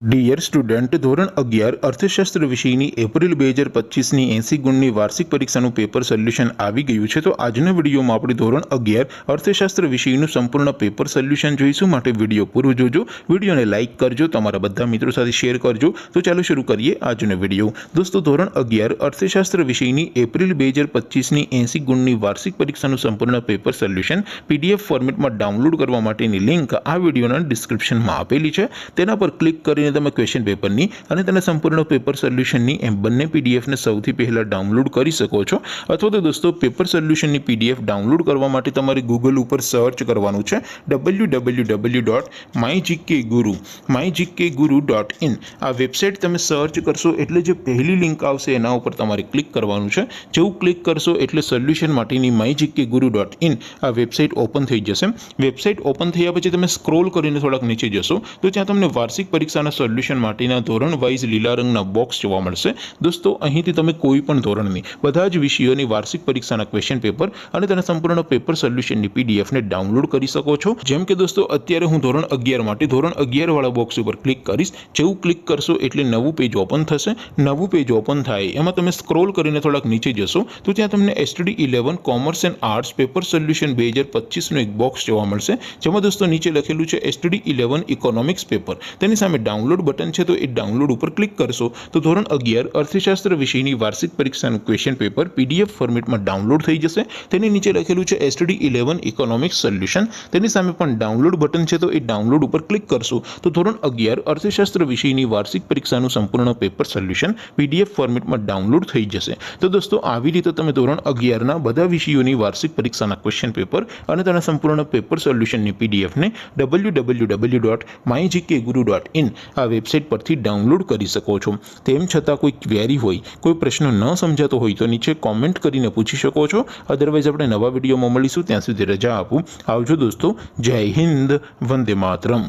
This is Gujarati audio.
ડિયર સ્ટુડન્ટ, ધોરણ 11 અર્થશાસ્ત્ર વિષયની એપ્રિલ 2025ની 80 ગુણની વાર્ષિક પરીક્ષાનું પેપર સોલ્યુશન આવી ગયું છે। તો આજના વિડીયોમાં આપણે ધોરણ 11 અર્થશાસ્ત્ર વિષયનું સંપૂર્ણ પેપર સોલ્યુશન જોઈશું। માટે વિડીયો પૂરો જોજો, વિડીયોને લાઇક કરજો, તમારા બધા મિત્રો સાથે શેર કરજો। તો ચાલો શરૂ કરીએ આજનો વિડીયો। દોસ્તો, ધોરણ 11 અર્થશાસ્ત્ર વિષયની એપ્રિલ 2025ની 80 ગુણની વાર્ષિક પરીક્ષાનું સંપૂર્ણ પેપર સોલ્યુશન PDF ફોર્મેટમાં ડાઉનલોડ કરવા માટેની લિંક આ વિડીયોના ડિસ્ક્રિપ્શનમાં આપેલી છે। તેના પર ક્લિક કરીને તમે ક્વેશ્ચન પેપરની અને તેના સંપૂર્ણ પેપર સોલ્યુશનની એમ બંને પીડીએફને સૌથી પહેલા ડાઉનલોડ કરી શકો છો। અથવા તો દોસ્તો, પેપર સોલ્યુશનની પીડીએફ ડાઉનલોડ કરવા માટે તમારે ગૂગલ ઉપર સર્ચ કરવાનું છે www.mygkguru.in। આ વેબસાઇટ તમે સર્ચ કરશો એટલે જે પહેલી લિંક આવશે એના ઉપર તમારે ક્લિક કરવાનું છે। જેવું ક્લિક કરશો એટલે સોલ્યુશન માટેની mygkguru.in આ વેબસાઇટ ઓપન થઈ જશે। વેબસાઇટ ઓપન થયા પછી તમે સ્ક્રોલ કરીને થોડાક નીચે જશો તો ત્યાં તમને વાર્ષિક પરીક્ષાના સોલ્યુશન માટેના ધોરણ વાઇઝ લીલા રંગના બોક્સ જોવા મળશે। દોસ્તો, અહીંથી તમે કોઈ પણ ધોરણની બધા જ વિષયોની વાર્ષિક પરીક્ષાના ક્વેશ્ચન પેપર અને તેના સંપૂર્ણ પેપર સોલ્યુશનની પીડીએફને ડાઉનલોડ કરી શકો છો। જેમ કે દોસ્તો, અત્યારે હું ધોરણ 11 માટે ધોરણ 11 વાળા બોક્સ ઉપર ક્લિક કરીશ। જેવું ક્લિક કરશો એટલે નવું પેજ ઓપન થશે। નવું પેજ ઓપન થાય એમાં તમે સ્ક્રોલ કરીને થોડાક નીચે જશો તો ત્યાં તમને STD 11 commerce and arts paper solution 2025નું એક બોક્સ જોવા મળશે। જેમાં દોસ્તો નીચે લખેલું છે STD 11 ઇકોનોમિક્સ પેપર। તેની સામે ડાઉનલોડ બટન છે, તો એ ડાઉનલોડ ઉપર ક્લિક કરશો તો ધોરણ 11 અર્થશાસ્ત્ર વિષયની વાર્ષિક પરીક્ષાનું ક્વેશ્ચન પેપર PDF ફોર્મેટમાં ડાઉનલોડ થઈ જશે। તેની નીચે લખેલું છે STD 11 ઇકોનોમિક્સ સોલ્યુશન। તેની સામે પણ ડાઉનલોડ બટન છે, તો એ ડાઉનલોડ ઉપર ક્લિક કરશો તો ધોરણ 11 અર્થશાસ્ત્ર વિષયની વાર્ષિક પરીક્ષાનું સંપૂર્ણ પેપર સોલ્યુશન PDF ફોર્મેટમાં ડાઉનલોડ થઈ જશે। તો દોસ્તો, આવી રીતે તમે ધોરણ 11ના બધા વિષયોની વાર્ષિક પરીક્ષાના ક્વેશ્ચન પેપર અને તેના સંપૂર્ણ પેપર સોલ્યુશનની પીડીએફને www.mygkguru.in આ વેબસાઇટ પરથી ડાઉનલોડ કરી શકો છો। તેમ છતાં કોઈ ક્વેરી હોય, કોઈ પ્રશ્ન ન સમજાતો હોય તો નીચે કોમેન્ટ કરીને પૂછી શકો છો। અદરવાઇઝ આપણે નવા વિડીયોમાં મળીશું, ત્યાં સુધી રજા આપું। આવજો દોસ્તો, જય હિન્દ, વંદે માતરમ।